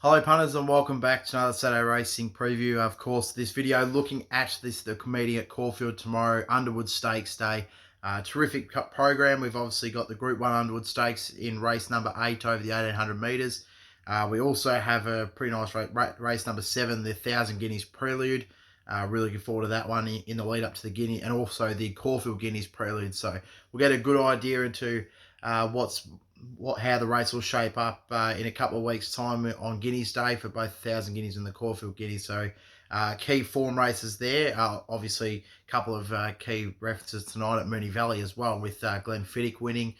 Hello punters and welcome back to another Saturday Racing preview. Of course, this video looking at the meeting at Caulfield tomorrow, Underwood Stakes Day. Terrific program. We've obviously got the Group 1 Underwood Stakes in race number 8 over the 1800 metres. We also have a pretty nice race number 7, the 1000 Guineas Prelude. Really looking forward to that one in the lead up to the Guinea, and also the Caulfield Guineas Prelude. So we'll get a good idea into how the race will shape up in a couple of weeks' time on Guineas Day for both 1000 Guineas and the Caulfield Guineas. So key form races there. Obviously, a couple of key references tonight at Moonee Valley as well, with Glenn Fiddick winning.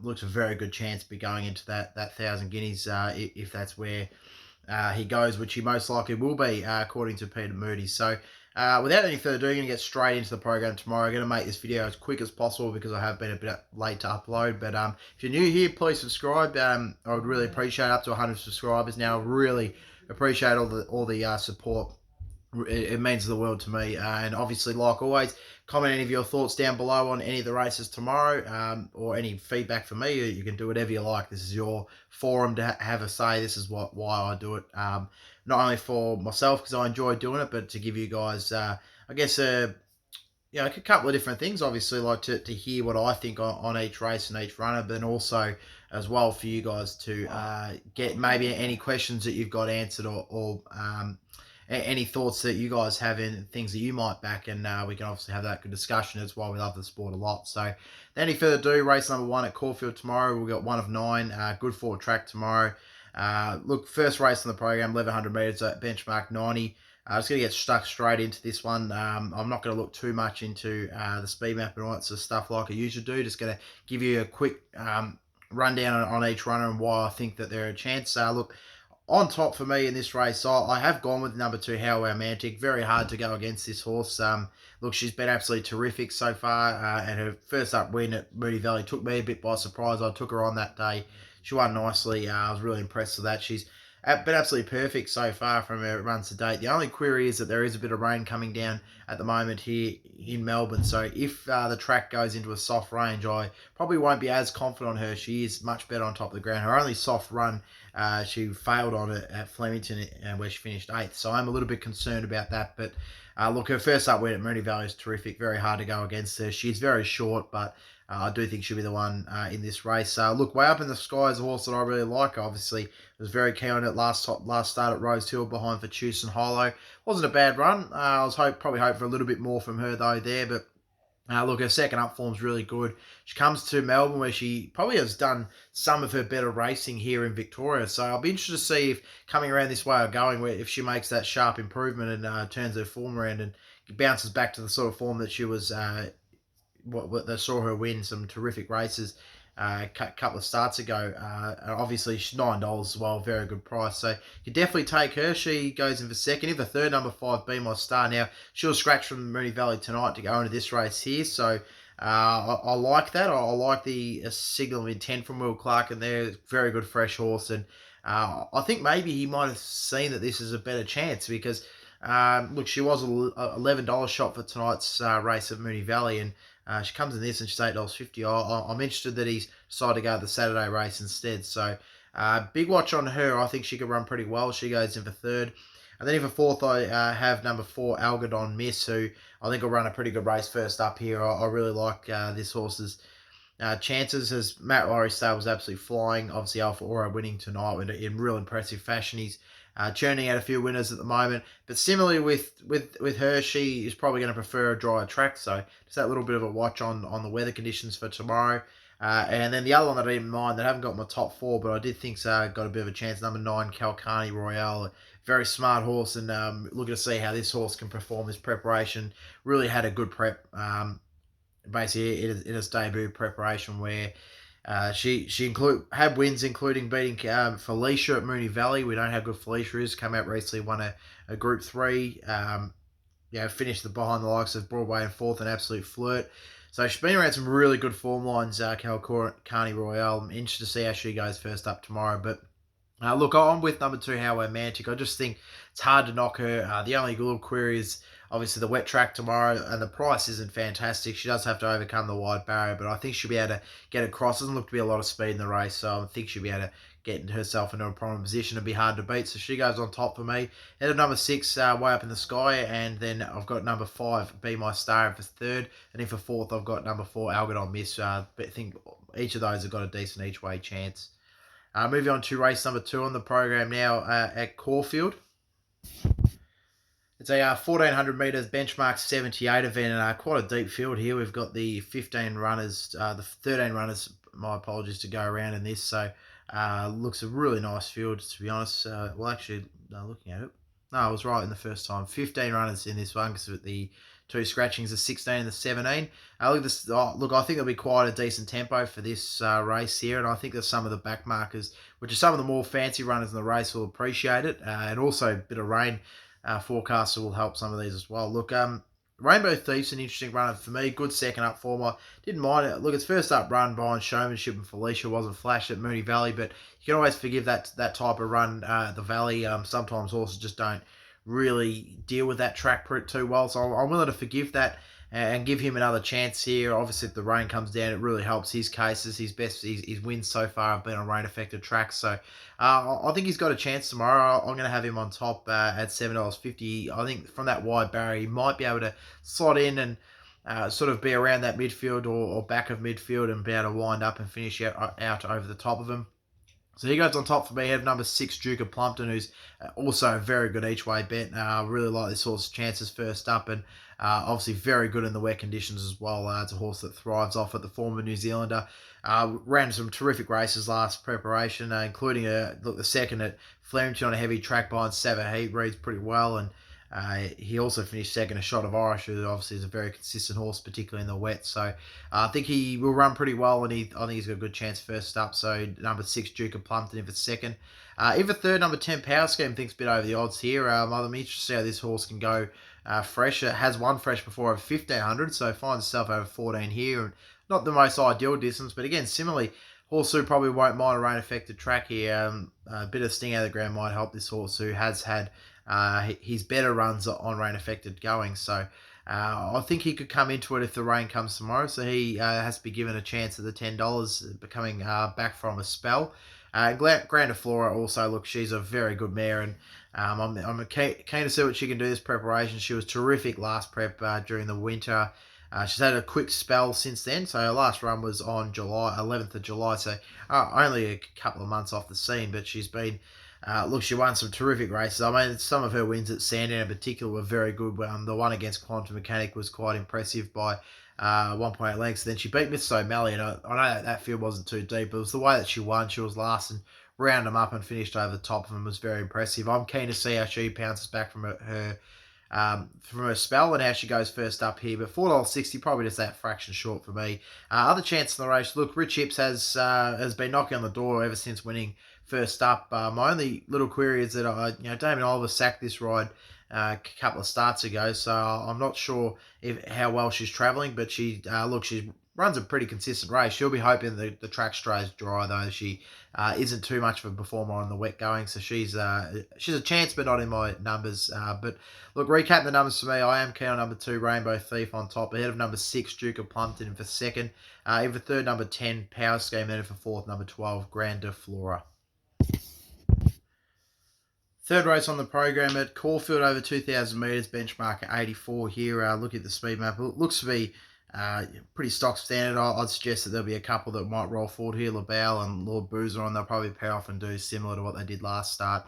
Looks a very good chance to be going into that 1000 Guineas if that's where he goes, which he most likely will be, according to Peter Moody. So without any further ado, I'm going to get straight into the program tomorrow. I'm going to make this video as quick as possible because I have been a bit late to upload. But if you're new here, please subscribe. I would really appreciate up to 100 subscribers now. Really appreciate all the support. It means the world to me. And obviously, like always, comment any of your thoughts down below on any of the races tomorrow, or any feedback for me. You can do whatever you like. This is your forum to have a say. This is why I do it. Not only for myself because I enjoy doing it, but to give you guys, I guess, a couple of different things. Obviously, like to hear what I think on each race and each runner, but then also as well for you guys to get maybe any questions that you've got answered, or any thoughts that you guys have in things that you might back, and we can obviously have that good discussion. That's why we love the sport a lot. So, without any further ado, race number 1 at Caulfield tomorrow. We've got 1 of 9, good forward track tomorrow. Look, first race on the program, 1100 metres at benchmark 90. Just going to get stuck straight into this one. I'm not going to look too much into the speed map and all that sort of stuff like I usually do. Just going to give you a quick rundown on each runner and why I think that they're a chance. Look, on top for me in this race, I have gone with number 2, How Romantic. Very hard to go against this horse. Look, she's been absolutely terrific so far, and her first up win at Moonee Valley took me a bit by surprise. I took her on that day. She won nicely. I was really impressed with that. She's been absolutely perfect so far from her runs to date. The only query is that there is a bit of rain coming down at the moment here in Melbourne. So if the track goes into a soft range, I probably won't be as confident on her. She is much better on top of the ground. Her only soft run, she failed on it at Flemington, where she finished 8th. So I'm a little bit concerned about that. But look, her first up win at Moonee Valley is terrific. Very hard to go against her. She's very short, but I do think she'll be the one in this race. Look, Way Up in the Sky is a horse that I really like. Obviously, was very keen on it last start at Rose Hill behind for Tucson Hollow. Wasn't a bad run. I was probably hoping for a little bit more from her though there, but look, her second up form's really good. She comes to Melbourne where she probably has done some of her better racing here in Victoria. So I'll be interested to see if coming around this way of going, where if she makes that sharp improvement and turns her form around and bounces back to the sort of form that she was, what they saw her win some terrific races a couple of starts ago. Obviously, she's $9 as well, very good price. So you definitely take her. She goes in for second. If the third, number 5, Be My Star. Now, she'll scratch from Moonee Valley tonight to go into this race here. So I like that. I like the signal of intent from Will Clark, and they're very good fresh horse. And I think maybe he might have seen that this is a better chance because, look, she was an $11 shot for tonight's race at Moonee Valley, and she comes in this and she's $8.50. I'm interested that he's decided to go the Saturday race instead. So big watch on her. I think she could run pretty well. She goes in for third. And then in for fourth, I have number 4, Algodon Miss, who I think will run a pretty good race first up here. I really like this horse's chances, as Matt Laurie's stable was absolutely flying. Obviously, Alpha Aura winning tonight in real impressive fashion. He's churning out a few winners at the moment. But similarly with her, she is probably going to prefer a drier track. So just that little bit of a watch on the weather conditions for tomorrow. And then the other one that I didn't mind, that I haven't got my top 4, but I did think's got a bit of a chance, number 9, Quaddie Royale. A very smart horse, and looking to see how this horse can perform this preparation. Really had a good prep, basically in its debut preparation, where she had wins, including beating Felicia at Moonee Valley. We know how good Felicia is. Came out recently, won a Group 3. Finished behind the likes of Broadway and 4th, an absolute flirt. So she's been around some really good form lines, Quaddie Royale. I'm interested to see how she goes first up tomorrow. But look, I'm with number 2, How Romantic. I just think it's hard to knock her. The only little query is obviously the wet track tomorrow, and the price isn't fantastic. She does have to overcome the wide barrier, but I think she'll be able to get across. Doesn't look to be a lot of speed in the race, so I think she'll be able to getting herself into a prominent position and be hard to beat. So she goes on top for me. Head of number 6, Way Up in the Sky, and then I've got number 5, Be My Star, for third, and then for fourth I've got number 4, Algodon Miss. But I think each of those have got a decent each way chance. Moving on to race number 2 on the program now at Caulfield. It's a 1,400 metres benchmark 78 event, and quite a deep field here. We've got the 15 runners, the 13 runners, my apologies, to go around in this. So looks a really nice field, to be honest. Well, actually, looking at it, no, I was right in the first time. 15 runners in this one, because the two scratchings, the 16 and the 17. Look at this. Look, I think there'll be quite a decent tempo for this race here, and I think that some of the back markers, which are some of the more fancy runners in the race, will appreciate it, and also a bit of rain forecast will help some of these as well. Look, Rainbow Thief's an interesting runner for me. Good second up form. I didn't mind it. Look, its first up run behind Showmanship and Felicia wasn't flash at Moonee Valley, but you can always forgive that type of run at the Valley. Sometimes horses just don't really deal with that track too well, so I'm willing to forgive that and give him another chance here. Obviously, if the rain comes down, it really helps his cases. His wins so far have been on rain-affected tracks, so I think he's got a chance tomorrow. I'm going to have him on top at $7.50. I think from that wide barrier, he might be able to slot in and sort of be around that midfield or back of midfield and be able to wind up and finish out over the top of him. So he goes on top for me, head of number 6, Duke of Plumpton, who's also a very good each-way bet. I really like this horse's chances first up, and obviously very good in the wet conditions as well. It's a horse that thrives off at the former New Zealander. Ran some terrific races last preparation, including the second at Flemington on a heavy track behind Sava Heat, reads pretty well, and he also finished second a Shot of Irish, who obviously is a very consistent horse, particularly in the wet. So I think he will run pretty well, and I think he's got a good chance first up. So number 6, Duke of Plumpton, in for second. In for third, number 10, Power Scheme, thinks a bit over the odds here. I'm interested to see how this horse can go fresh. It has won fresh before over 1,500, so finds itself over 14 here. Not the most ideal distance, but again, similarly, horse who probably won't mind a rain-affected track here. A bit of sting out of the ground might help this horse, who has had his better runs on rain-affected going. So I think he could come into it if the rain comes tomorrow. So he has to be given a chance at the $10, becoming back from a spell. Granda Flora also, look, she's a very good mare, and I'm keen to see what she can do this preparation. She was terrific last prep during the winter. She's had a quick spell since then, so her last run was on 11th of July, so only a couple of months off the scene, but she's been, look, she won some terrific races. I mean, some of her wins at Sandown in particular were very good. The one against Quantum Mechanic was quite impressive by 1.8 lengths. Then she beat Miss O'Malley, and I know that field wasn't too deep, but it was the way that she won. She was last and round them up and finished over the top of them was very impressive. I'm keen to see how she pounces back from her spell and how she goes first up here. But $4.60, probably just that fraction short for me. Other chance in the race, look, Rich Hips has been knocking on the door ever since winning first up. My only little query is that Damien Oliver sacked this ride a couple of starts ago, so I'm not sure how well she's travelling. But she runs a pretty consistent race. She'll be hoping the track stays dry, though. She isn't too much of a performer on the wet going, so she's a chance, but not in my numbers. But look, recapping the numbers for me, I am keen on number 2, Rainbow Thief, on top, ahead of number 6, Duke of Plumpton, in for second. In for third, number 10, Power Scheme, then in for fourth, number 12, Granda Flora. Third race on the program at Caulfield, over 2,000 metres, benchmark at 84 here. Look at the speed map. It looks to be pretty stock standard. I'd suggest that there'll be a couple that might roll forward here. LaBelle and Lord Boozer on. They'll probably pair off and do similar to what they did last start.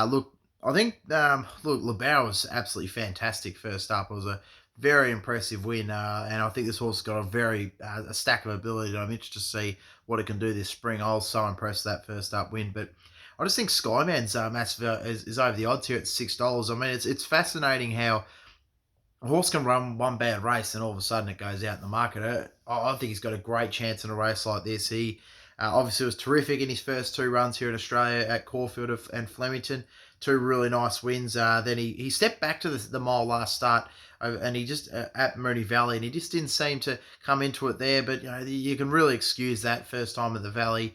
Look, I think LaBelle was absolutely fantastic first up. It was a very impressive win, and I think this horse has got a stack of ability. I'm interested to see what it can do this spring. I was so impressed with that first up win, but I just think Skyman's massive is over the odds here at $6. I mean, it's fascinating how a horse can run one bad race and all of a sudden it goes out in the market. I think he's got a great chance in a race like this. He obviously was terrific in his first 2 runs here in Australia at Caulfield and Flemington. 2 really nice wins. Then he stepped back to the mile last start, and he just at Moonee Valley, and he just didn't seem to come into it there. But you can really excuse that first time at the Valley.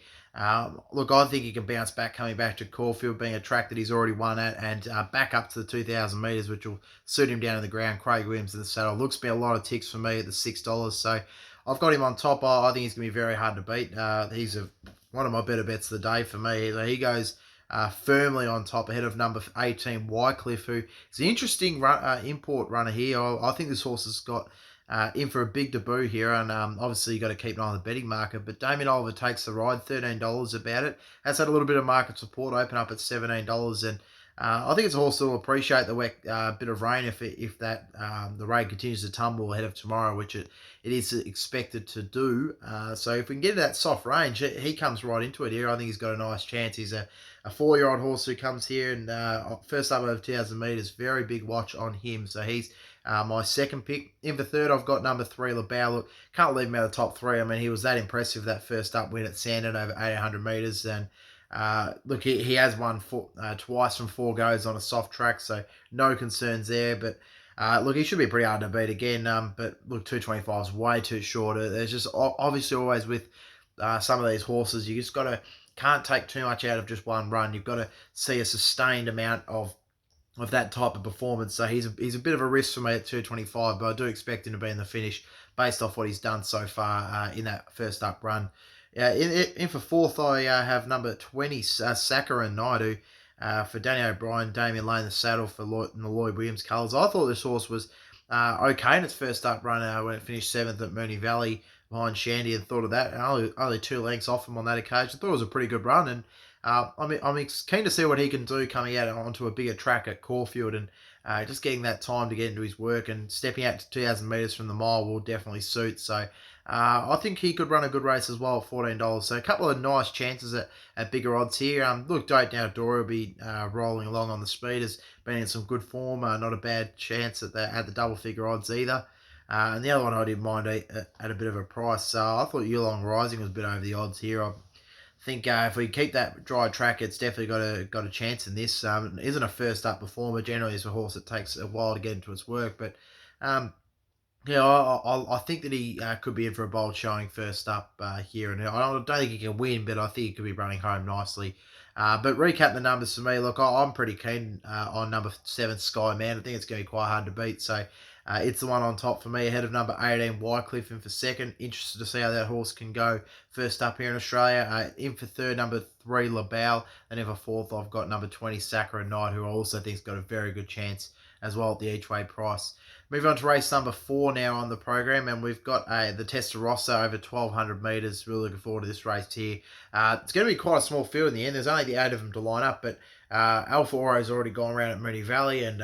Look, I think he can bounce back coming back to Caulfield, being a track that he's already won at, and back up to the 2,000 metres, which will suit him down to the ground. Craig Williams in the saddle. Looks to be a lot of ticks for me at the $6. So I've got him on top. I think he's going to be very hard to beat. He's a one of my better bets of the day for me. He goes firmly on top ahead of number 18, Wycliffe, who is an interesting import runner here. I think this horse has got in for a big debut here, and obviously you got to keep an eye on the betting market. But Damien Oliver takes the ride, $13 about it. Has had a little bit of market support, open up at $17, and I think it's a horse that will appreciate the wet bit of rain if that the rain continues to tumble ahead of tomorrow, which it is expected to do. So if we can get that soft range, he comes right into it here. I think he's got a nice chance. He's a 4-year-old horse who comes here and first up over 2,000 metres. Very big watch on him. So he's my second pick. In for third, I've got number 3, LaBelle. Look, can't leave him out of the top 3. I mean, he was that impressive that first up win at Sandon over 800 metres. And look, he has won twice from 4 goes on a soft track, so no concerns there. But look, he should be pretty hard to beat again. But look, 225 is way too short. There's just obviously always with some of these horses, you just can't take too much out of just one run. You've got to see a sustained amount of that type of performance. So he's a bit of a risk for me at 225, but I do expect him to be in the finish based off what he's done so far in that first up run. In for fourth, I have number 20, Saccharin Knight, for Danny O'Brien, Damien Lane, the saddle for the Lloyd Williams colours. I thought this horse was okay in its first up run when it finished 7th at Moonee Valley behind Shandy, and thought of that. Only 2 lengths off him on that occasion. I thought it was a pretty good run, and I'm keen to see what he can do coming out onto a bigger track at Caulfield, and just getting that time to get into his work and stepping out to 2,000 metres from the mile will definitely suit. So I think he could run a good race as well at $14. So a couple of nice chances at bigger odds here. Look, Dote Now Dory will be rolling along on the speed. Has been in some good form. Not a bad chance at the double figure odds either. And the other one I didn't mind at a bit of a price. I thought Yulong Rising was a bit over the odds here. I think if we keep that dry track, it's definitely got a chance in this. It isn't a first up performer. Generally, it's a horse that takes a while to get into its work, but yeah, I think that he could be in for a bold showing first up here, and I don't think he can win, but I think he could be running home nicely. But recap the numbers for me. Look, I'm pretty keen on number 7, Sky Man. I think it's going to be quite hard to beat, so it's the one on top for me, ahead of number 18, Wycliffe, in for second. Interested to see how that horse can go first up here in Australia. In for third, number 3, LaBelle, and in for fourth, I've got number 20, Saccharin Knight, who I also think's got a very good chance as well at the each way price. Move on to race number 4 now on the program, and we've got the Testarossa over 1,200 metres. Really looking forward to this race here. It's going to be quite a small field in the end. There's only the 8 of them to line up, but Alpha Oro's already gone around at Moonee Valley and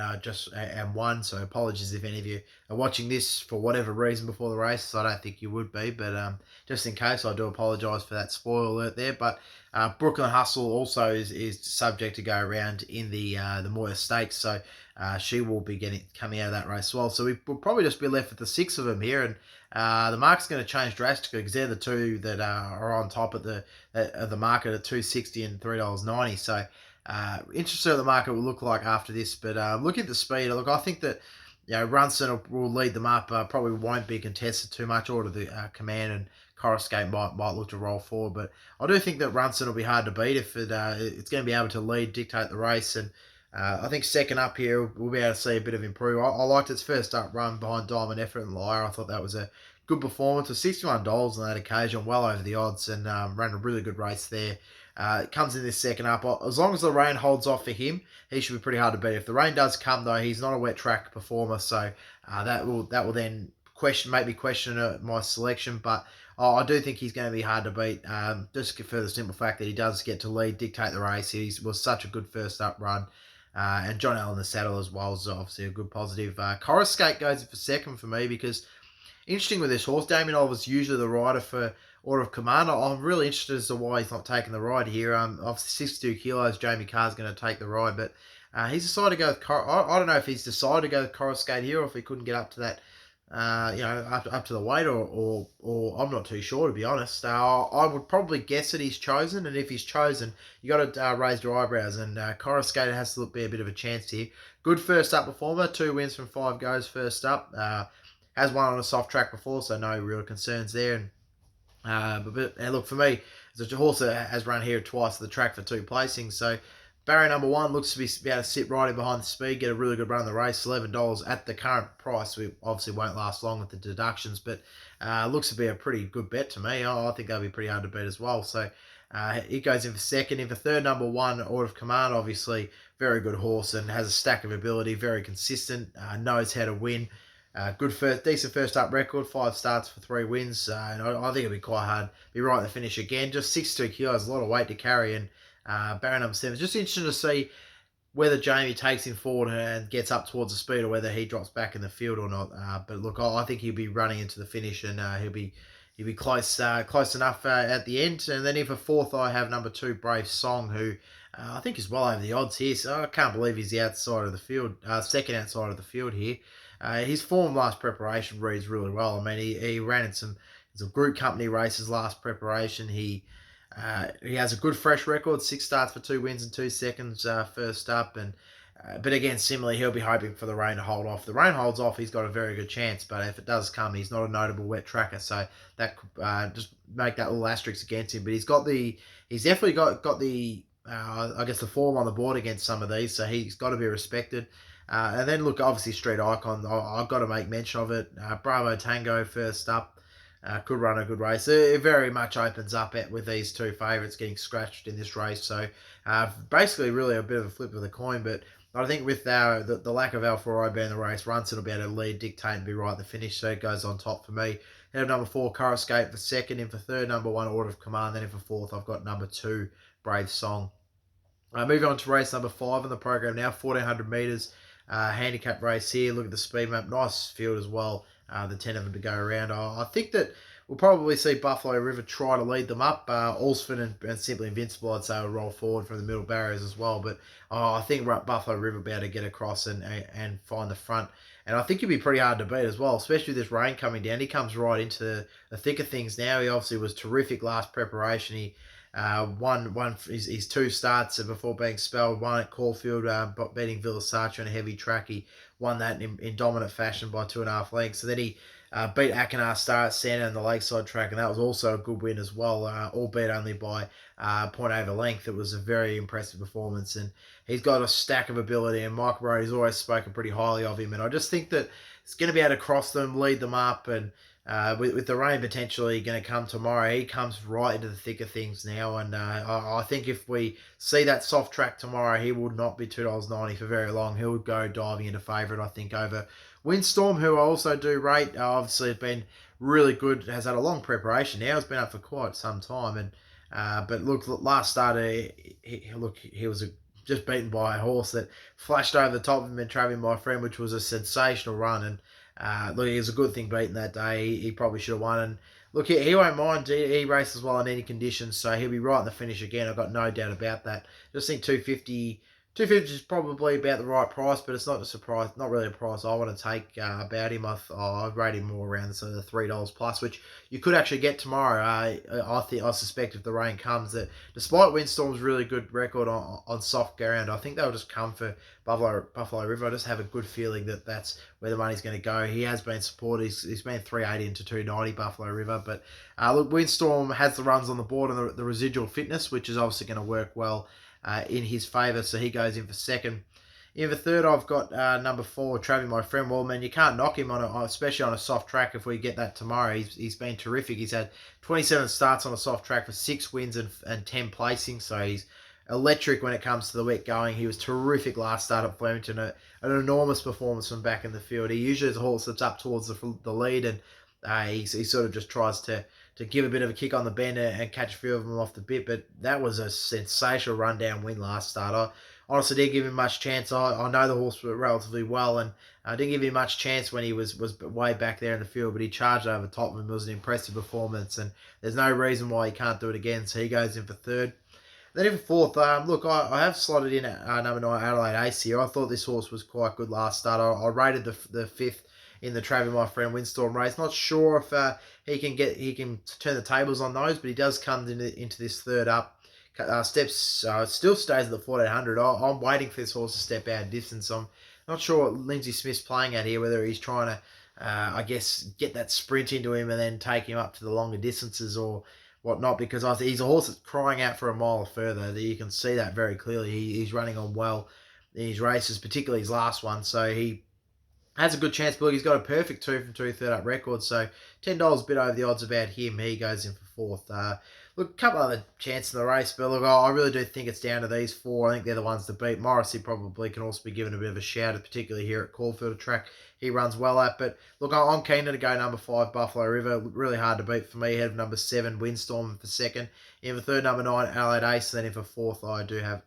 won, so apologies if any of you are watching this for whatever reason before the race. So I don't think you would be, but just in case, I do apologise for that spoiler alert there. But Brooklyn Hustle also is subject to go around in the Moya Stakes, so she will be coming out of that race as well. So we'll probably just be left with the 6 of them here, and the market's going to change drastically because they're the 2 that are on top of the market at $2.60 and $3.90. So interested what the market will look like after this, but look at the speed. Look, I think that Runson will lead them up. Probably won't be contested too much, or to the command, and Coruscate might look to roll forward. But I do think that Runson will be hard to beat if it's going to be able to lead, dictate the race, and I think second up here we'll be able to see a bit of improvement. I liked its first up run behind Diamond Effort and Lyre. I thought that was a good performance. With $61 on that occasion, well over the odds, and ran a really good race there. It comes in this second up. As long as the rain holds off for him, he should be pretty hard to beat. If the rain does come, though, he's not a wet track performer, so that will then make me question my selection. But I do think he's going to be hard to beat, just for the simple fact that he does get to lead, dictate the race. He was such a good first up run. And John Allen the saddle as well is obviously a good positive. Coruscate goes for second for me because, interesting with this horse, Damien Oliver's usually the rider for Order of Command. I'm really interested as to why he's not taking the ride here. Obviously 62 kilos, Jamie Carr's going to take the ride, but he's decided to go with I don't know if he's decided to go with Coruscate here, or if he couldn't get up to that, up to the weight, or I'm not too sure, to be honest. I would probably guess that he's chosen, and if he's chosen, you got to raise your eyebrows, and Coruscate has to be a bit of a chance here. Good first up performer, 2 wins from 5 goes first up. Has won on a soft track before, so no real concerns there. And look, for me, it's a horse that has run here twice at the track for 2 placings, so barrier number 1 looks to be able to sit right in behind the speed, get a really good run in the race. $11 at the current price. We obviously won't last long with the deductions, but looks to be a pretty good bet to me. I think that'll be pretty hard to beat as well. So He goes in for second. In for third, number one, Order of Command, obviously very good horse and has a stack of ability, very consistent, knows how to win. Decent first up record, 5 starts for 3 wins. And I think it'll be quite hard. Be right in the finish again. Just 62 kilos, a lot of weight to carry. And barrier number 7. Just interesting to see whether Jamie takes him forward and gets up towards the speed, or whether he drops back in the field or not. But look, I think he'll be running into the finish, and he'll be close enough at the end. And then if a fourth, I have number 2, Brave Song, who I think is well over the odds here. So I can't believe he's the outside of the field, second outside of the field here. His form last preparation reads really well. I mean, he ran in some group company races last preparation. He has a good fresh record, 6 starts for 2 wins and 2 seconds first up. And but again, similarly, he'll be hoping for the rain to hold off. If the rain holds off, he's got a very good chance. But if it does come, he's not a notable wet tracker, so that just make that little asterisk against him. But he's definitely got the I guess the form on the board against some of these, so he's got to be respected. And then look, obviously Street Icon, I've got to make mention of it. Bravo Tango first up. Could run a good race. It very much opens up with these 2 favourites getting scratched in this race. So basically really a bit of a flip of the coin. But I think with the lack of Alpha Robe in the race, Runson will be able to lead, dictate and be right at the finish. So it goes on top for me. Then number 4, Car Escape for second. In for third, number 1, Order of Command. Then in for fourth, I've got number 2, Brave Song. Moving on to race number 5 in the program now, 1400 metres. Handicap race here. Look at the speed map. Nice field as well. The 10 of them to go around. I think that we'll probably see Buffalo River try to lead them up. Alsford and Simply Invincible, I'd say, will roll forward from the middle barriers as well. But I think Buffalo River will be able to get across and find the front. And I think he'll be pretty hard to beat as well, especially with this rain coming down. He comes right into the thick of things now. He obviously was terrific last preparation. He won his 2 starts before being spelled. One at Caulfield, beating Villasacha on a heavy track. He won that in dominant fashion by 2.5 lengths. So then he beat Akinar Star at Santa on the Lakeside track, and that was also a good win as well, albeit only by point over length. It was a very impressive performance, and he's got a stack of ability, and Mike Brody's always spoken pretty highly of him, and I just think that he's going to be able to cross them, lead them up, and with the rain potentially going to come tomorrow, he comes right into the thick of things now. And I think if we see that soft track tomorrow, he will not be $2.90 for very long. He'll go diving into favourite, I think, over Windstorm, who I also do rate. Obviously, has been really good, has had a long preparation now. It's been up for quite some time. And but look, last starter, he was just beaten by a horse that flashed over the top of him and Travis, my friend, which was a sensational run. And look, it was a good thing beating that day. He probably should have won. And look, he won't mind. He races well in any conditions, so he'll be right in the finish again. I've got no doubt about that. Just think 250 is probably about the right price, but it's not a surprise, not really a price I want to take about him. I rate him more around sort of the $3 plus, which you could actually get tomorrow. I suspect if the rain comes, that despite Windstorm's really good record on soft ground, I think they'll just come for Buffalo River. I just have a good feeling that that's where the money's going to go. He has been supported. He's been 380 into 290 Buffalo River, but look, Windstorm has the runs on the board and the residual fitness, which is obviously going to work well in his favour, so he goes in for second. In the third, I've got number 4, Travis, my friend. Well, man, you can't knock him especially on a soft track. If we get that tomorrow, he's been terrific. He's had 27 starts on a soft track for 6 wins and 10 placings, so he's electric when it comes to the wet going. He was terrific last start at Flemington, an enormous performance from back in the field. He usually is a horse that's up towards the lead, and he sort of just tries to give a bit of a kick on the bend and catch a few of them off the bit. But that was a sensational rundown win last start. I honestly didn't give him much chance. I know the horse relatively well, and I didn't give him much chance when he was way back there in the field, but he charged over top of him. It was an impressive performance, and there's no reason why he can't do it again, so he goes in for third. Then in fourth, look, I have slotted in number 9, Adelaide Ace here. I thought this horse was quite good last start. I rated the fifth in the Travis, my friend, Windstorm race. Not sure if he can turn the tables on those, but he does come into this third up. Still stays at the 1400. I'm waiting for this horse to step out in distance. I'm not sure what Lindsay Smith's playing at here, whether he's trying to, I guess, get that sprint into him and then take him up to the longer distances or whatnot, because he's a horse that's crying out for a mile or further. You can see that very clearly. He's running on well in his races, particularly his last one, so he has a good chance. But look, he's got a perfect 2 from 2 third up record, so $10 a bit over the odds about him. He goes in for fourth. Look, a couple other chances in the race, but look, I really do think it's down to these four. I think they're the ones to beat. Morrissey probably can also be given a bit of a shout, particularly here at Caulfield, a track he runs well at. But look, I'm keen to go number 5, Buffalo River. Really hard to beat for me. Ahead of number 7, Windstorm for second. In for third, number 9, Adelaide Ace. And then in for fourth, I do have,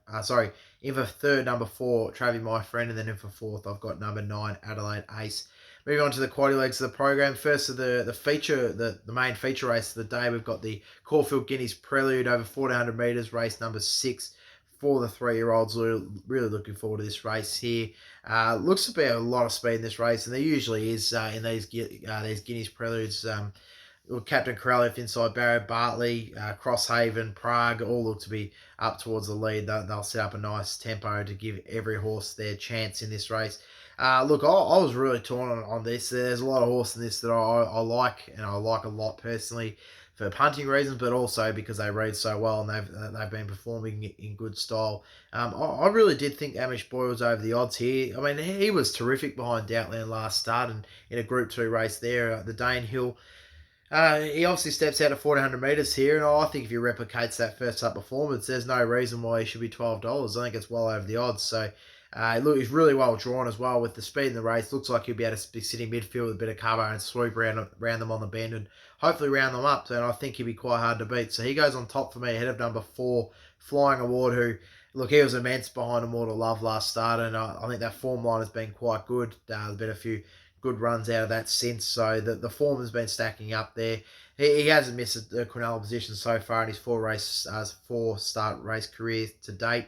in for third, number 4, Travie My Friend. And then in for fourth, I've got number 9, Adelaide Ace. Moving on to the quaddie legs of the program. First of the feature, the main feature race of the day, we've got the Caulfield Guineas Prelude over 1400 metres, race number 6 for the 3-year-olds. Really looking forward to this race here. Looks to be a lot of speed in this race, and there usually is in these Guineas Preludes. Captain Corralev inside Barrow, Bartley, Crosshaven, Prague all look to be up towards the lead. They'll set up a nice tempo to give every horse their chance in this race. Look, I was really torn on this. There's a lot of horse in this that I like, and I like a lot personally for punting reasons, but also because they read so well and they've been performing in good style. I really did think Amish Boy was over the odds here. I mean, he was terrific behind Doubtland last start and in a Group 2 race there, the Dane Hill. He obviously steps out at 1400 metres here, and I think if he replicates that first up performance, there's no reason why he should be $12. I think it's well over the odds. So, look, he's really well drawn as well with the speed in the race. Looks like he'll be able to be sitting midfield with a bit of cover and swoop around them on the bend and hopefully round them up. And I think he'll be quite hard to beat. So he goes on top for me ahead of number 4, Flying Award, who, look, he was immense behind Immortal Love last start, and I think that form line has been quite good. There's been a few good runs out of that since, so the form has been stacking up there. He hasn't missed a Quinella position so far in his 4-start race career to date.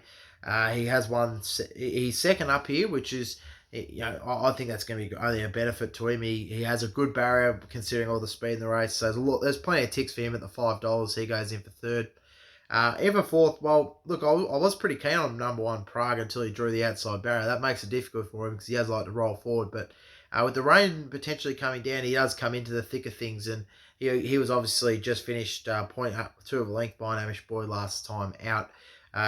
He has won. He's second up here, which is, I think that's going to be only a benefit to him. He has a good barrier considering all the speed in the race. So there's plenty of ticks for him at the $5. He goes in for third. In for fourth, well, look, I was pretty keen on number 1, Prague, until he drew the outside barrier. That makes it difficult for him because he has like to roll forward, but with the rain potentially coming down, he does come into the thick of things, and he was obviously just finished 0.2 of a length behind Amish Boy last time out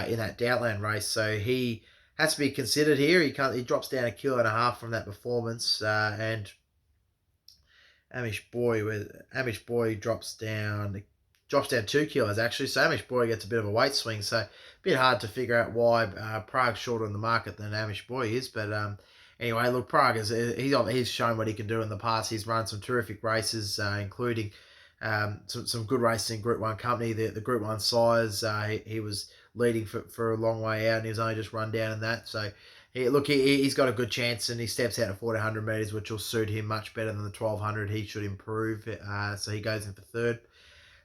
in that Doubtland race, so he has to be considered here. He drops down 1.5 kilos from that performance, and Amish Boy drops down 2 kilos actually. So Amish Boy gets a bit of a weight swing, so a bit hard to figure out why Prague's shorter in the market than Amish Boy is, but anyway, look, Prague he's shown what he can do in the past. He's run some terrific races, including some good races in Group 1 company. The Group 1 Sires, he was leading for a long way out, and he was only just run down in that. So, he's got a good chance, and he steps out at 1400 metres, which will suit him much better than the 1200. He should improve, so he goes in for third.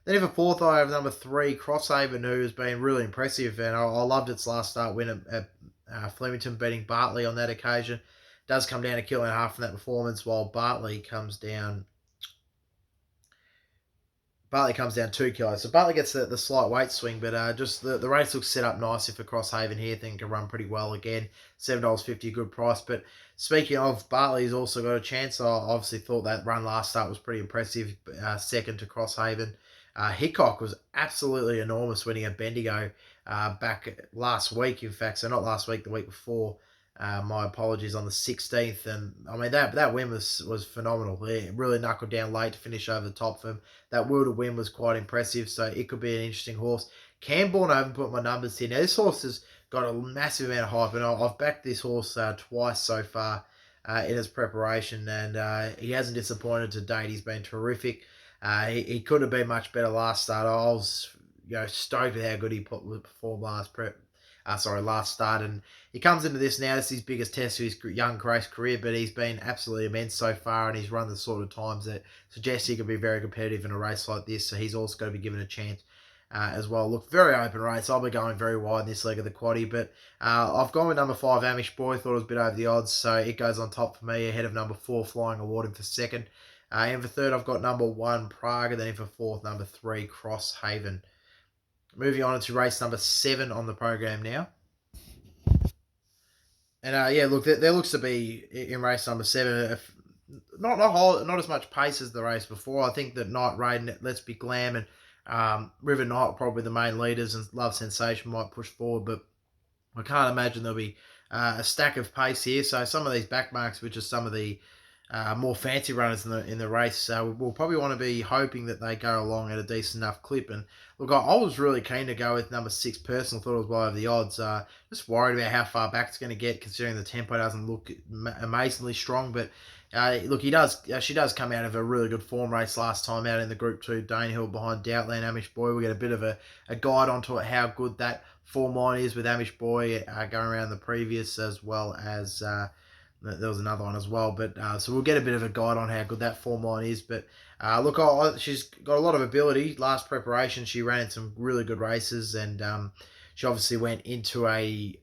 Then in for fourth, I have number 3, Crosshaven, who has been really impressive, and I loved its last start win at Flemington, beating Bartley on that occasion. Does come down 1.5 kilos from that performance, while Bartley comes down 2 kilos. So Bartley gets the slight weight swing, but just the race looks set up nicely for Crosshaven here. I think can run pretty well again. $7.50, good price. But speaking of, Bartley's also got a chance. I obviously thought that run last start was pretty impressive. Second to Crosshaven. Hickok was absolutely enormous winning at Bendigo back last week, in fact. So not last week, the week before. My apologies, on the 16th, and I mean that win was phenomenal. It really knuckled down late to finish over the top for him. That Wilder win was quite impressive, so it could be an interesting horse. Camborne, I haven't put my numbers here. Now this horse has got a massive amount of hype, and I've backed this horse twice so far in his preparation, and he hasn't disappointed to date. He's been terrific. He could have been much better last start. I was stoked at how good he performed last start, and he comes into this now. This is his biggest test of his young race career, but he's been absolutely immense so far, and he's run the sort of times that suggest he can be very competitive in a race like this, so he's also got to be given a chance as well. Look, very open race. I'll be going very wide in this leg of the quaddie, but I've gone with number 5, Amish Boy. Thought it was a bit over the odds, so it goes on top for me, ahead of number 4, Flying Award, in for second. In for third, I've got number 1, Prague, and then in for fourth, number 3, Crosshaven. Moving on to race number 7 on the program now. And look, there looks to be in race number 7, not as much pace as the race before. I think that Night Raid, Let's Be Glam, and River Knight are probably the main leaders, and Love Sensation might push forward, but I can't imagine there'll be a stack of pace here. So some of these back marks, which are some of the more fancy runners in the race. So we'll probably want to be hoping that they go along at a decent enough clip. And look, I was really keen to go with number 6 Personal. Thought it was well over the odds. Just worried about how far back it's going to get, considering the tempo doesn't look amazingly strong. But look, she does come out of a really good form race last time out in the Group 2 Danehill behind Doubtland Amish Boy. We get a bit of a guide onto it, how good that form line is with Amish Boy going around the previous, as well as there was another one as well. But so we'll get a bit of a guide on how good that form line is. But look, she's got a lot of ability. Last preparation, she ran in some really good races, and she obviously went into a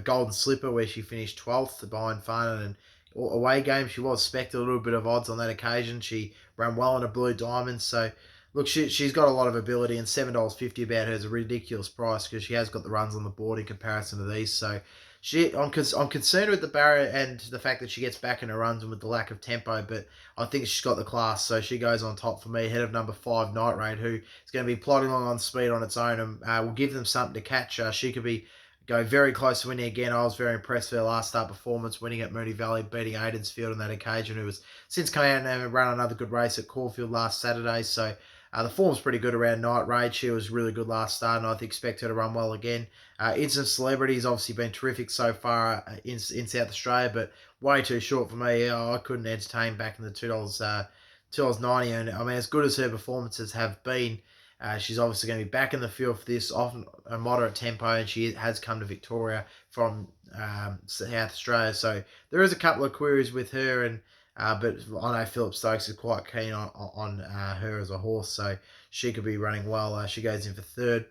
golden slipper where she finished 12th behind Farnan. And away game, she was spec'd a little bit of odds on that occasion. She ran well in a Blue Diamond. So look, she's got a lot of ability, and $7.50 about her is a ridiculous price because she has got the runs on the board in comparison to these. So I'm concerned with the barrier and the fact that she gets back in her runs and with the lack of tempo, but I think she's got the class, so she goes on top for me, ahead of number 5 Night Raid, who is going to be plodding along on speed on its own, and will give them something to catch. She could go very close to winning again. I was very impressed with her last start performance, winning at Moonee Valley, beating Aidensfield on that occasion, who has since come out and run another good race at Caulfield last Saturday. So the form's pretty good around Night Raid. She was really good last start, and I expect her to run well again. Instant Celebrity's obviously been terrific so far in South Australia, but way too short for me. I couldn't entertain back in the $2.90. And I mean, as good as her performances have been, she's obviously going to be back in the field for this, often a moderate tempo, and she has come to Victoria from South Australia. So there is a couple of queries with her, and but I know Philip Stokes is quite keen on her as a horse, so she could be running well. She goes in for 3rd.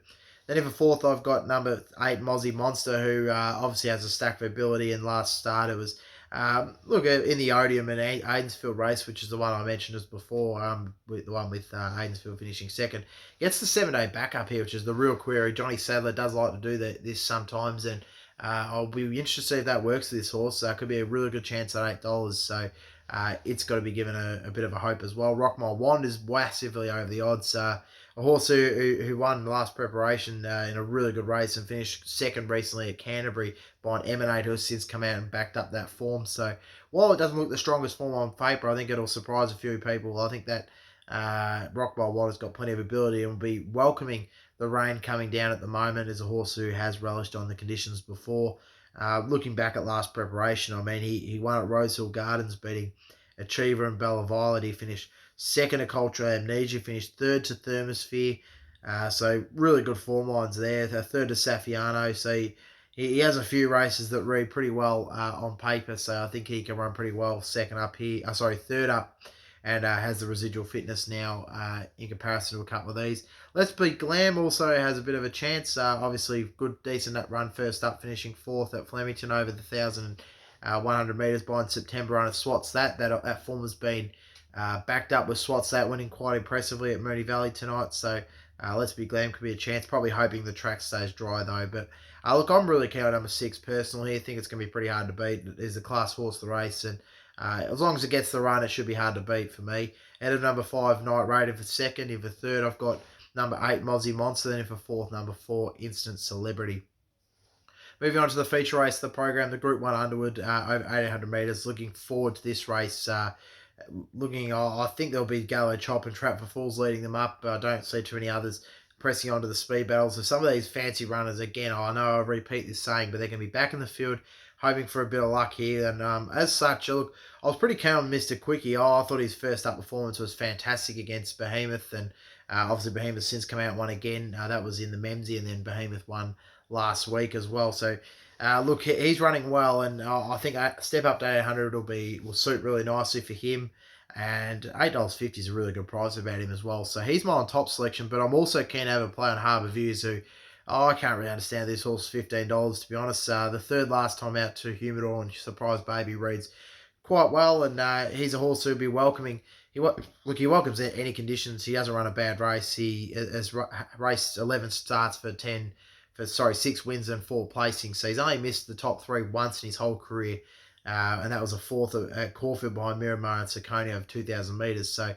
Then in for 4th, I've got number 8 Mozzie Monster, who obviously has a stack of ability. And last start, it was look in the Odium and Aidensfield race, which is the one I mentioned just before, with the one with Aidensfield finishing 2nd. Gets the 7-day backup here, which is the real query. Johnny Sadler does like to do this sometimes, and I'll be interested to see if that works for this horse. Could be a really good chance at $8. So it's got to be given a bit of a hope as well. Rock My Wand is massively over the odds. A horse who won the last preparation in a really good race and finished 2nd recently at Canterbury behind Emanate, who has since come out and backed up that form. So while it doesn't look the strongest form on paper, I think it'll surprise a few people. I think that Rock My Wand has got plenty of ability and will be welcoming the rain coming down at the moment. As a horse who has relished on the conditions before. Looking back at last preparation, I mean, he won at Rosehill Gardens, beating Achiever and Bella Violet. He finished 2nd at Cultural Amnesia, finished 3rd to Thermosphere. So really good form lines there. 3rd to Safiano. So he has a few races that read pretty well on paper. So I think he can run pretty well 2nd up here. 3rd up. And has the residual fitness now in comparison to a couple of these. Let's Beat Glam also has a bit of a chance. Obviously, good, decent run first up, finishing 4th at Flemington over the 1,100 metres behind September run of Swats. That form has been backed up with Swats that winning quite impressively at Moonee Valley tonight. So Let's Be Glam could be a chance. Probably hoping the track stays dry though. But look, I'm really keen on number 6 personally. I think it's going to be pretty hard to beat. It's a class horse, the race, and as long as it gets the run, it should be hard to beat for me. Out of number 5, Night Raid. For 2nd. In for 3rd, I've got number 8, Mozzie Monster. Then in for 4th, number 4, Instant Celebrity. Moving on to the feature race of the program, the Group 1 Underwood, over 1,800 metres. Looking forward to this race. I think there'll be Gallo, Chop and Trap for Fools leading them up. I don't see too many others pressing on to the speed battles. So some of these fancy runners, again, I know I repeat this saying, but they're going to be back in the field, hoping for a bit of luck here. And as such, look, I was pretty keen on Mr. Quickie. I thought his first up performance was fantastic against Behemoth. And obviously Behemoth since come out and won again. That was in the Memsey, and then Behemoth won last week as well. So look, he's running well, and I think a step up to 800 will suit really nicely for him. And $8.50 is a really good price about him as well. So he's my on top selection, but I'm also keen to have a play on Harbour Views, who I can't really understand this horse $15, to be honest. The 3rd last time out to Humidor and Surprise Baby reads quite well, and he's a horse who'll be welcoming. He welcomes any conditions. He doesn't run a bad race. He has raced 11 starts for 6 wins and 4 placings. So he's only missed the top 3 once in his whole career. And that was a 4th at Caulfield behind Miramar and Saconia of 2,000 metres. So,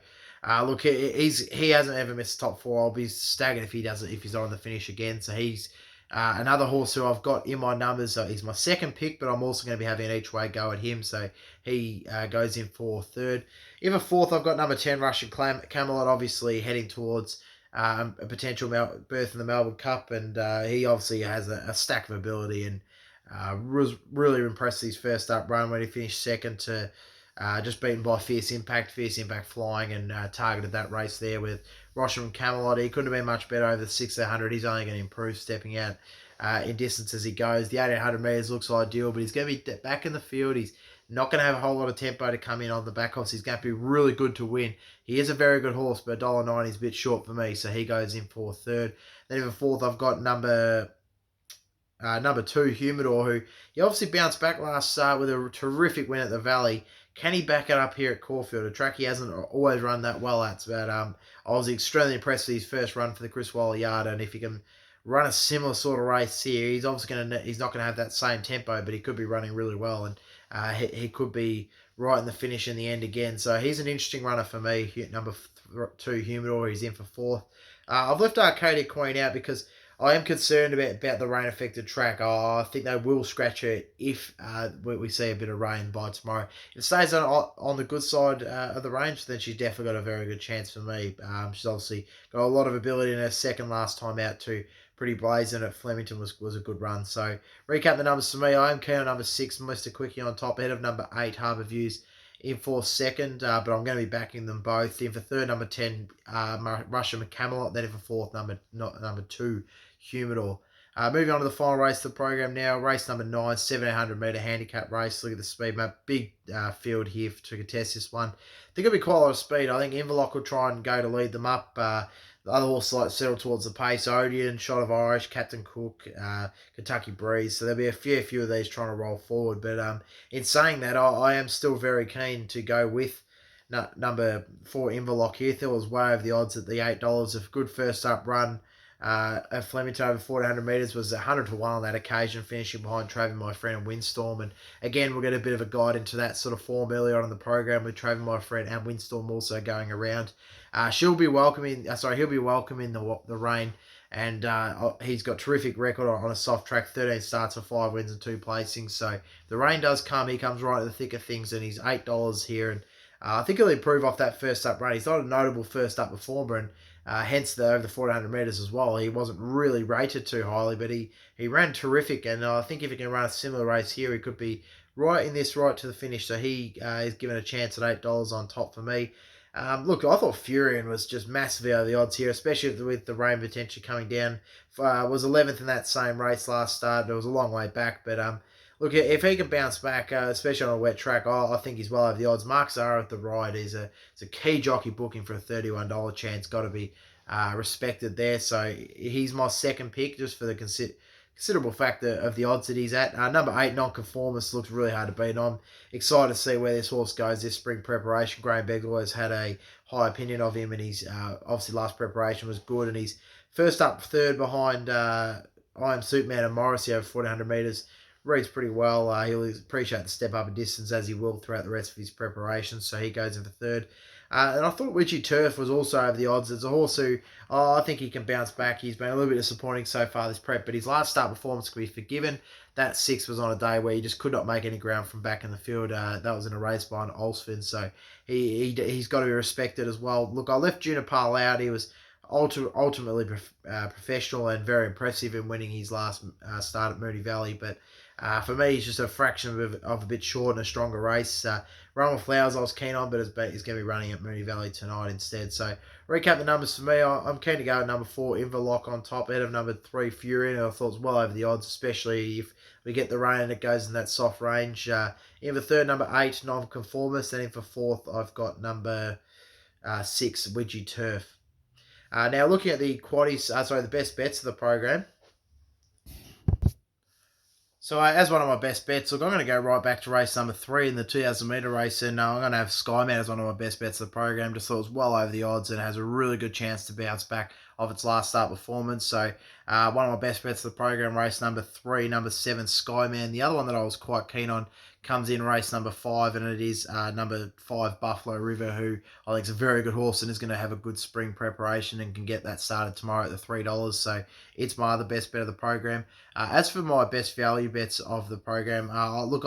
look, he hasn't ever missed the top 4. I'll be staggered if he's not on the finish again. So he's Another horse who I've got in my numbers is my second pick, but I'm also going to be having an each way go at him, so he goes in for third. In the fourth, I've got number 10, Russian Camelot, obviously heading towards a potential berth in the Melbourne Cup, and he obviously has a stack of ability, and was really impressed his first up run when he finished second to just beaten by Fierce Impact flying, and targeted that race there with Rosham Camelot. He couldn't have been much better over the 1600. He's only going to improve stepping out in distance as he goes. The 1800 metres looks ideal, but he's going to be back in the field. He's not going to have a whole lot of tempo to come in on the back horse. He's going to be really good to win. He is a very good horse, but $1.90 is a bit short for me, so he goes in for third. Then in the fourth, I've got number 2, Humidor, who he obviously bounced back last start with a terrific win at the Valley. Can he back it up here at Caulfield? A track he hasn't always run that well at. But I was extremely impressed with his first run for the Chris Waller Yard, and if he can run a similar sort of race here, he's obviously he's not going to have that same tempo, but he could be running really well, and he could be right in the finish in the end again. So he's an interesting runner for me. Number 2, Humidor, he's in for fourth. I've left Arcadia Queen out because I am concerned about the rain-affected track. I think they will scratch her if we see a bit of rain by tomorrow. If it stays on the good side of the range, then she's definitely got a very good chance for me. She's obviously got a lot of ability in her second last time out too. Pretty blazing at Flemington was a good run. So recap the numbers for me. I am keen on number 6, Mr. Quickie on top, ahead of number 8, Harbour Views in for second, but I'm going to be backing them both. In for third, number 10, Russia Camelot. Then in for fourth, number 2, Humidor. Moving on to the final race of the program now. Race number 9, 1700 metre handicap race. Look at the speed map. Big field here to contest this one. I think it'll be quite a lot of speed. I think Inverloch will try and go to lead them up. The other horse like settle towards the pace. Odeon, Shot of Irish, Captain Cook, Kentucky Breeze. So there'll be a few of these trying to roll forward. But in saying that, I am still very keen to go with number 4, Inverloch here. There was way over the odds at the $8. A good first up run. At Flemington over 1400 metres was 100 to 1 on that occasion, finishing behind Travis, My Friend, and Windstorm. And again, we'll get a bit of a guide into that sort of form earlier on in the program with Travis, My Friend, and Windstorm also going around. He'll be welcoming the rain, and he's got terrific record on a soft track, 13 starts for 5 wins and 2 placings. So if the rain does come, he comes right in the thick of things, and he's $8 here, and I think he'll improve off that first up run. He's not a notable first up performer, and hence over the 1400 metres as well. He wasn't really rated too highly, but he ran terrific, and I think if he can run a similar race here, he could be right to the finish. So he is given a chance at $8 on top for me. Look, I thought Furion was just massively over the odds here, especially with the rain potentially coming down. Was 11th in that same race last start. It was a long way back, but look, if he can bounce back, especially on a wet track, I think he's well over the odds. Mark Zara at the ride is a key jockey booking for a $31 chance. Got to be respected there. So he's my second pick just for the considerable factor of the odds that he's at. Number 8, Nonconformist, looks really hard to beat. I'm excited to see where this horse goes this spring preparation. Graham Begg always had a high opinion of him, and his obviously last preparation was good, and he's first up third behind I Am Superman and Morrissey over 1400 metres. Reads pretty well. He'll appreciate the step up in distance as he will throughout the rest of his preparation, so he goes in for third. And I thought Witchy Turf was also over the odds. It's a horse who I think he can bounce back. He's been a little bit disappointing so far this prep, but his last start performance could be forgiven. That 6 was on a day where he just could not make any ground from back in the field. That was in a race behind Olsfin, so he's got to be respected as well. Look, I left Juniper out. He was ultimately professional and very impressive in winning his last start at Moonee Valley, but for me, he's just a fraction of a bit short and a stronger race. Run with Flowers I was keen on, but he's going to be running at Moonee Valley tonight instead. So recap the numbers for me. I'm keen to go at number 4, Inverloch on top, ahead of number 3, Fury, and I thought it was well over the odds, especially if we get the rain and it goes in that soft range. In for third, number 8, Nonconformist, and in for fourth, I've got number 6, Widgie Turf. Now looking at the the best bets of the program. So as one of my best bets, look, I'm going to go right back to race number 3 in the 2,000 metre race, and I'm going to have Skyman as one of my best bets of the program. Just thought it was well over the odds and has a really good chance to bounce back off its last start performance. So one of my best bets of the program, race number 3, number 7, Skyman. The other one that I was quite keen on, comes in race number 5, and it is number 5 Buffalo River, who I think is a very good horse and is going to have a good spring preparation and can get that started tomorrow at the $3. So it's my other best bet of the program. As for my best value bets of the program, look,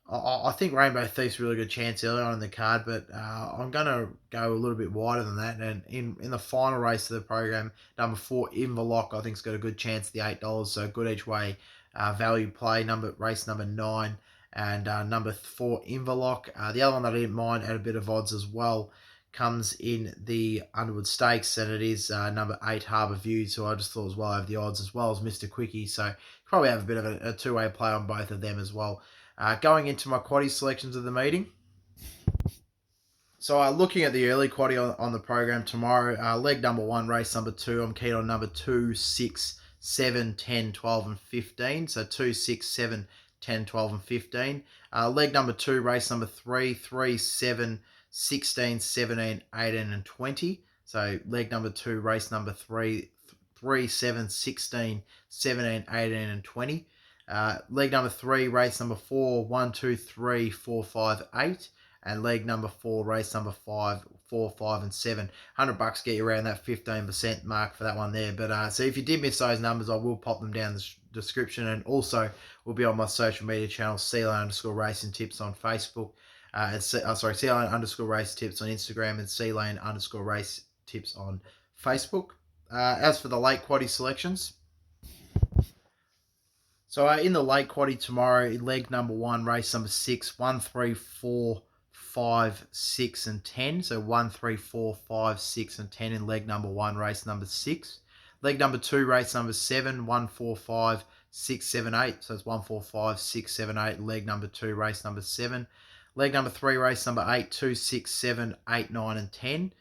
I think Rainbow Thief's a really good chance early on in the card, but I'm going to go a little bit wider than that. And in the final race of the program, number 4, Inverlock, I think, has got a good chance at the $8, so good each way value play. Race number 9 and number 4, Inverlock. The other one that I didn't mind at a bit of odds as well comes in the Underwood Stakes, and it is number 8, Harbour View, so I just thought as well over the odds, as well as Mr. Quickie, so probably have a bit of a two-way play on both of them as well. Going into my Quaddie selections of the meeting. So looking at the early Quaddie on the program tomorrow, leg number 1, race number 2, I'm keen on number 2, 6, 7, 10, 12 and 15. So 2, 6, 7, 10, 12 and 15. Leg number 2, race number 3, 3, 7, 16, 17, 18 and 20. So leg number 2, race number 3, 3, 7, 16, 17, 18 and 20. Leg number 3, race number 4, 1, 2, 3, 4, 5, 8. And leg number 4, race number 5, 4, 5, and 7. $100 get you around that 15% mark for that one there. But so if you did miss those numbers, I will pop them down in the description, and also will be on my social media channel, _racing tips on Facebook. _race tips on Instagram, and _race tips on Facebook. As for the late Quaddie selections. So in the late Quaddie tomorrow, leg number 1, race number 6, 1, 3, 4, 5, 6 and 10. So 1, 3, 4, 5, 6 and 10 in leg number 1, race number 6. Leg number 2, race number 7, 1, 4, 5, 6, 7, 8. So it's 1, 4, 5, 6, 7, 8. Leg number 2, race number 7. Leg number 3, race number 8, 2, 6, 7, 8, 9 and 10.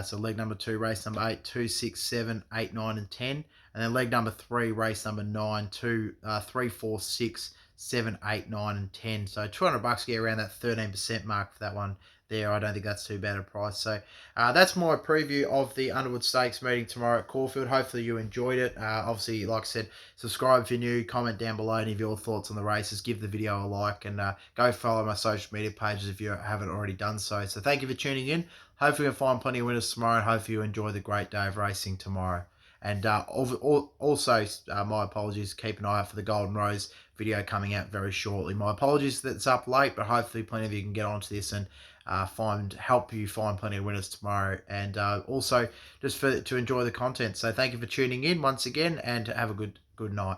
So leg number 2, race number 8, 2, 6, 7, 8, 9 and 10. And then leg number 3, race number 9, 3, 4, 6, 7, 8, 9 and 10. So $200 get around that 13% mark for that one there. I don't think that's too bad a price. So that's my preview of the Underwood Stakes meeting tomorrow at Caulfield. Hopefully you enjoyed it. Obviously, like I said, subscribe if you're new, comment down below any of your thoughts on the races, give the video a like, and go follow my social media pages if you haven't already done so. So thank you for tuning in. Hopefully you'll find plenty of winners tomorrow, and hopefully you enjoy the great day of racing tomorrow. And also, my apologies, keep an eye out for the Golden Rose video coming out very shortly. My apologies that it's up late, but hopefully plenty of you can get onto this and help you find plenty of winners tomorrow. And also just to enjoy the content. So thank you for tuning in once again, and have a good night.